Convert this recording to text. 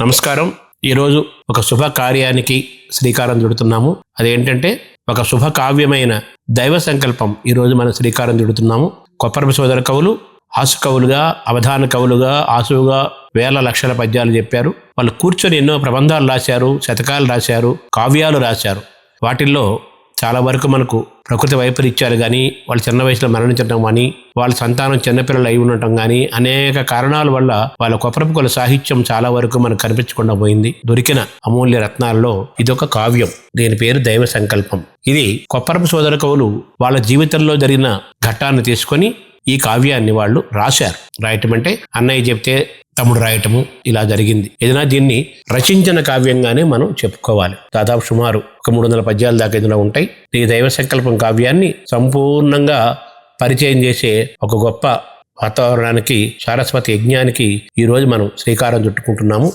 నమస్కారం. ఈరోజు ఒక శుభ కార్యానికి శ్రీకారం చుడుతున్నాము. అదేంటంటే ఒక శుభ కావ్యమైన దైవ సంకల్పం. ఈరోజు మనం శ్రీకారం చుడుతున్నాము. కొప్పరపు సోదర కవులు ఆసు కవులుగా, అవధాన కవులుగా, ఆసువుగా వేల లక్షల పద్యాలు చెప్పారు. వాళ్ళు కూర్చొని ఎన్నో ప్రబంధాలు రాశారు, శతకాలు రాశారు, కావ్యాలు రాశారు. వాటిల్లో చాలా వరకు మనకు ప్రకృతి వైపరీత్యాలు కానీ, వాళ్ళు చిన్న వయసులో మరణించడం కానీ, వాళ్ళ సంతానం చిన్నపిల్లలు అయి ఉండటం కానీ, అనేక కారణాల వల్ల వాళ్ళ కొప్పరపు కవుల సాహిత్యం చాలా వరకు మనకు కనిపించకుండా పోయింది. దొరికిన అమూల్య రత్నాల్లో ఇదొక కావ్యం. దీని పేరు దైవ సంకల్పం. ఇది కొప్పరపు సోదర కవులు వాళ్ళ జీవితంలో జరిగిన ఘట్టాన్ని తీసుకొని ఈ కావ్యాన్ని వాళ్ళు రాశారు. రాయటం అంటే అన్నయ్య చెప్తే తమ్ముడు రాయటము, ఇలా జరిగింది. ఏదైనా దీన్ని రచించిన కావ్యంగానే మనం చెప్పుకోవాలి. దాదాపు సుమారు ఒక 300 పద్యాల దాకా ఇందులో ఉంటాయి. ఈ దైవ సంకల్పం కావ్యాన్ని సంపూర్ణంగా పరిచయం చేసే ఒక గొప్ప వాతావరణానికి, సారస్వతి యజ్ఞానికి ఈరోజు మనం శ్రీకారం చుట్టుకుంటున్నాము.